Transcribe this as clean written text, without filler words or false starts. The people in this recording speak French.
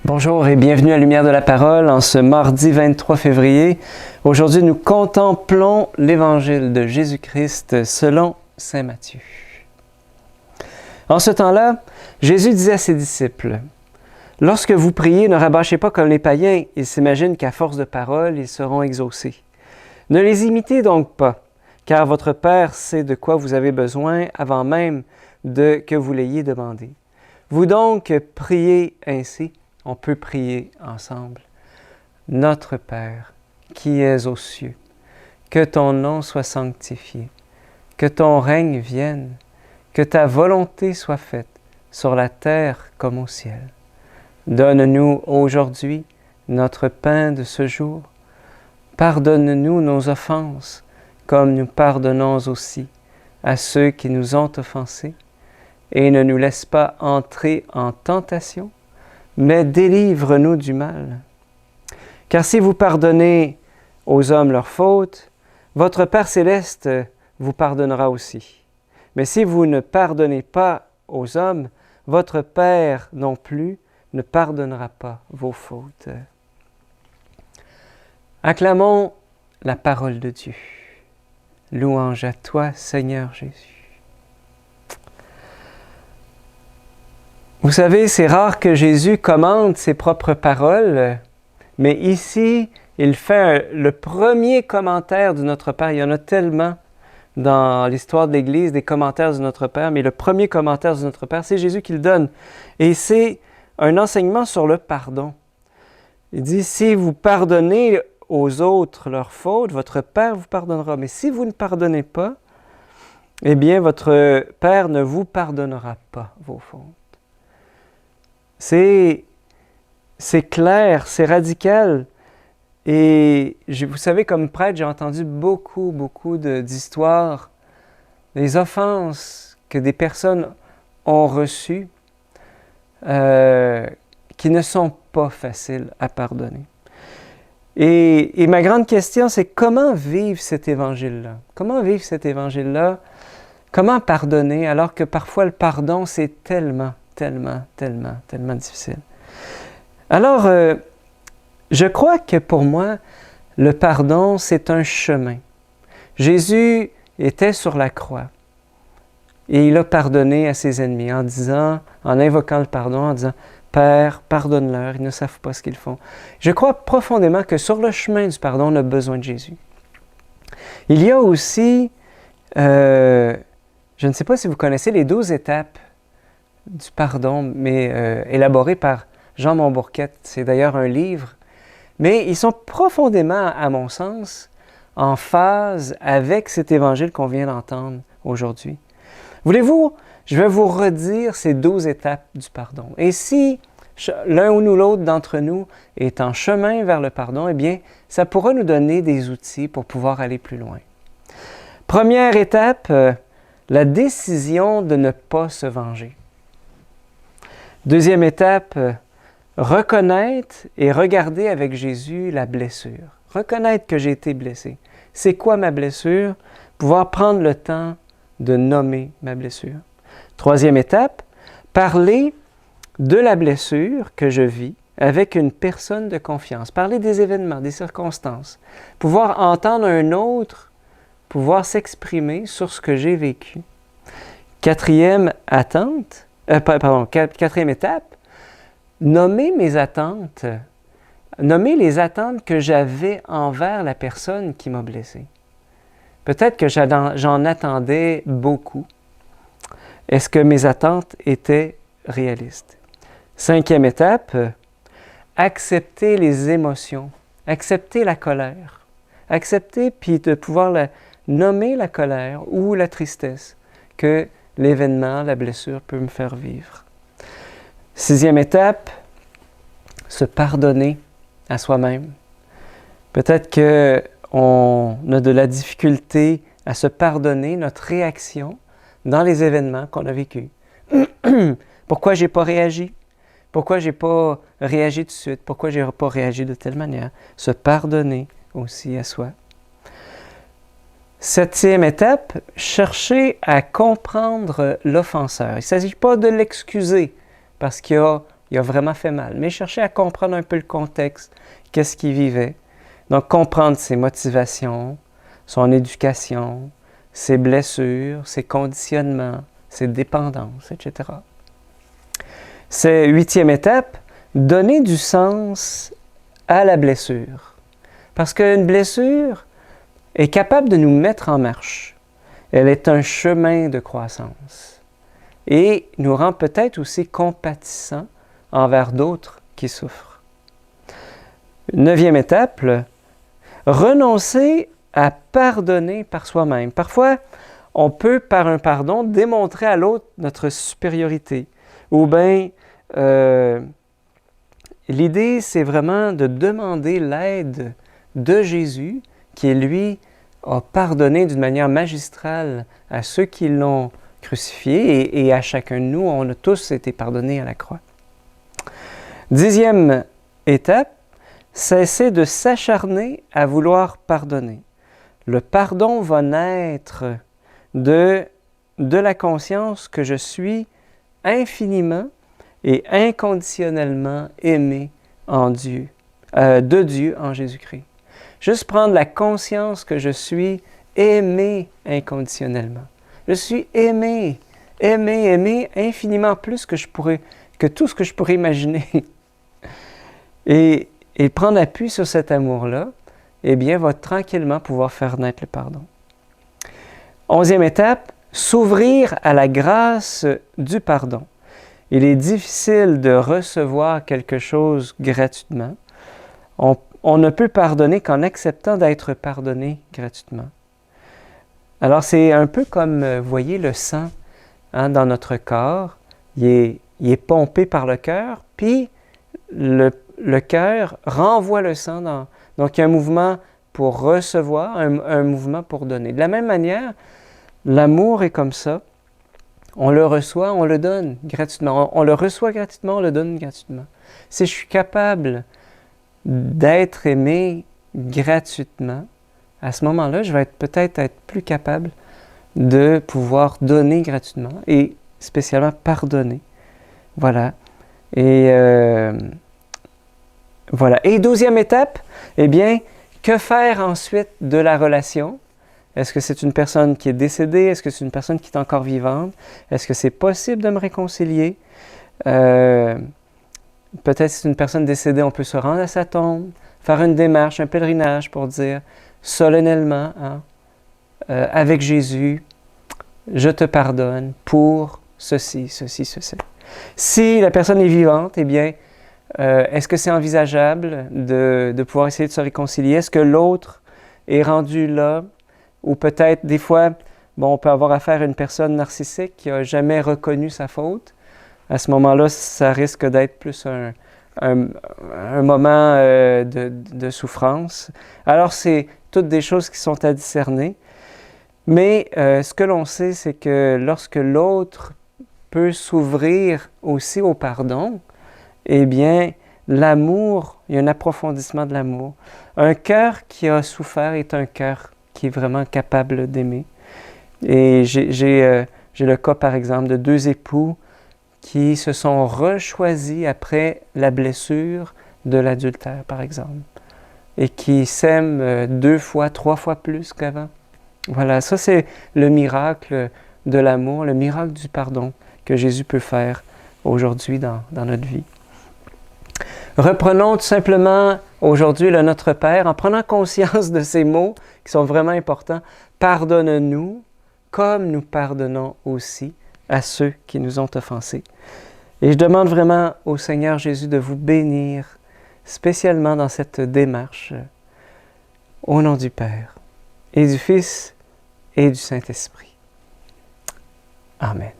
Bonjour et bienvenue à Lumière de la Parole en ce mardi 23 février. Aujourd'hui, nous contemplons l'Évangile de Jésus-Christ selon saint Matthieu. En ce temps-là, Jésus disait à ses disciples, « Lorsque vous priez, ne rabâchez pas comme les païens, ils s'imaginent qu'à force de paroles, ils seront exaucés. Ne les imitez donc pas, car votre Père sait de quoi vous avez besoin avant même que vous l'ayez demandé. Vous donc priez ainsi. » On peut prier ensemble. Notre Père, qui es aux cieux, que ton nom soit sanctifié, que ton règne vienne, que ta volonté soit faite sur la terre comme au ciel. Donne-nous aujourd'hui notre pain de ce jour. Pardonne-nous nos offenses, comme nous pardonnons aussi à ceux qui nous ont offensés. Et ne nous laisse pas entrer en tentation, mais délivre-nous du mal. Car si vous pardonnez aux hommes leurs fautes, votre Père céleste vous pardonnera aussi. Mais si vous ne pardonnez pas aux hommes, votre Père non plus ne pardonnera pas vos fautes. Acclamons la parole de Dieu. Louange à toi, Seigneur Jésus. Vous savez, c'est rare que Jésus commente ses propres paroles, mais ici, il fait le premier commentaire de notre Père. Il y en a tellement dans l'histoire de l'Église, des commentaires de notre Père, mais le premier commentaire de notre Père, c'est Jésus qui le donne. Et c'est un enseignement sur le pardon. Il dit, si vous pardonnez aux autres leurs fautes, votre Père vous pardonnera. Mais si vous ne pardonnez pas, eh bien, votre Père ne vous pardonnera pas vos fautes. C'est clair, c'est radical. Et vous savez, comme prêtre, j'ai entendu beaucoup d'histoires, des offenses que des personnes ont reçues qui ne sont pas faciles à pardonner. Et ma grande question, c'est comment vivre cet évangile-là? Comment vivre cet évangile-là? Comment pardonner alors que parfois le pardon, c'est tellement difficile. Alors, je crois que pour moi, le pardon, c'est un chemin. Jésus était sur la croix et il a pardonné à ses ennemis en invoquant le pardon, en disant « Père, pardonne-leur, ils ne savent pas ce qu'ils font. » Je crois profondément que sur le chemin du pardon, on a besoin de Jésus. Il y a aussi, je ne sais pas si vous connaissez les 12 étapes du pardon, mais élaboré par Jean Montbourquette. C'est d'ailleurs un livre. Mais ils sont profondément, à mon sens, en phase avec cet évangile qu'on vient d'entendre aujourd'hui. Voulez-vous, je vais vous redire ces 12 étapes du pardon. Et si l'un ou l'autre d'entre nous est en chemin vers le pardon, eh bien, ça pourra nous donner des outils pour pouvoir aller plus loin. Première étape, la décision de ne pas se venger. Deuxième étape, reconnaître et regarder avec Jésus la blessure. Reconnaître que j'ai été blessé. C'est quoi ma blessure? Pouvoir prendre le temps de nommer ma blessure. Troisième étape, parler de la blessure que je vis avec une personne de confiance. Parler des événements, des circonstances. Pouvoir entendre un autre, pouvoir s'exprimer sur ce que j'ai vécu. Quatrième étape, nommer mes attentes, nommer les attentes que j'avais envers la personne qui m'a blessé. Peut-être que j'en attendais beaucoup. Est-ce que mes attentes étaient réalistes? Cinquième étape, accepter les émotions, accepter la colère. Accepter puis de pouvoir nommer la colère ou la tristesse que l'événement, la blessure peut me faire vivre. Sixième étape, se pardonner à soi-même. Peut-être qu'on a de la difficulté à se pardonner notre réaction dans les événements qu'on a vécus. Pourquoi je n'ai pas réagi? Pourquoi je n'ai pas réagi tout de suite? Pourquoi je n'ai pas réagi de telle manière? Se pardonner aussi à soi. Septième étape, chercher à comprendre l'offenseur. Il ne s'agit pas de l'excuser parce qu'il y a il a vraiment fait mal, mais chercher à comprendre un peu le contexte, qu'est-ce qu'il vivait. Donc, comprendre ses motivations, son éducation, ses blessures, ses conditionnements, ses dépendances, etc. C'est huitième étape, donner du sens à la blessure. Parce qu'une blessure est capable de nous mettre en marche. Elle est un chemin de croissance et nous rend peut-être aussi compatissants envers d'autres qui souffrent. Neuvième étape, renoncer à pardonner par soi-même. Parfois, on peut, par un pardon, démontrer à l'autre notre supériorité. Ou bien, l'idée, c'est vraiment de demander l'aide de Jésus, qui, lui, a pardonné d'une manière magistrale à ceux qui l'ont crucifié et à chacun de nous. On a tous été pardonnés à la croix. Dixième étape, cesser de s'acharner à vouloir pardonner. Le pardon va naître de la conscience que je suis infiniment et inconditionnellement aimé en Dieu, de Dieu en Jésus-Christ. Juste prendre la conscience que je suis aimé inconditionnellement. Je suis aimé infiniment plus que tout ce que je pourrais imaginer. Et prendre appui sur cet amour-là, eh bien, va tranquillement pouvoir faire naître le pardon. 11e étape, s'ouvrir à la grâce du pardon. Il est difficile de recevoir quelque chose gratuitement. On ne peut pardonner qu'en acceptant d'être pardonné gratuitement. Alors, c'est un peu comme, vous voyez, le sang dans notre corps. Il est pompé par le cœur, puis le cœur renvoie le sang donc il y a un mouvement pour recevoir, un mouvement pour donner. De la même manière, l'amour est comme ça. On le reçoit, on le donne gratuitement. On le reçoit gratuitement, on le donne gratuitement. Si je suis capable d'être aimé gratuitement, à ce moment-là, je vais peut-être être plus capable de pouvoir donner gratuitement et spécialement pardonner. Voilà. Et voilà. Et 12e étape, eh bien, que faire ensuite de la relation? Est-ce que c'est une personne qui est décédée? Est-ce que c'est une personne qui est encore vivante? Est-ce que c'est possible de me réconcilier? Peut-être si c'est une personne décédée, on peut se rendre à sa tombe, faire une démarche, un pèlerinage pour dire solennellement, avec Jésus, je te pardonne pour ceci, ceci, ceci. Si la personne est vivante, eh bien, est-ce que c'est envisageable de pouvoir essayer de se réconcilier? Est-ce que l'autre est rendu là? Ou peut-être, des fois, on peut avoir affaire à une personne narcissique qui n'a jamais reconnu sa faute. À ce moment-là, ça risque d'être plus un moment de souffrance. Alors, c'est toutes des choses qui sont à discerner. Mais ce que l'on sait, c'est que lorsque l'autre peut s'ouvrir aussi au pardon, eh bien, l'amour, il y a un approfondissement de l'amour. Un cœur qui a souffert est un cœur qui est vraiment capable d'aimer. Et j'ai le cas, par exemple, de deux époux qui se sont rechoisis après la blessure de l'adultère, par exemple, et qui s'aiment 2 fois, 3 fois plus qu'avant. Voilà, ça c'est le miracle de l'amour, le miracle du pardon que Jésus peut faire aujourd'hui dans notre vie. Reprenons tout simplement aujourd'hui le Notre Père en prenant conscience de ces mots qui sont vraiment importants. Pardonne-nous comme nous pardonnons aussi à ceux qui nous ont offensés. Et je demande vraiment au Seigneur Jésus de vous bénir spécialement dans cette démarche au nom du Père et du Fils et du Saint-Esprit. Amen.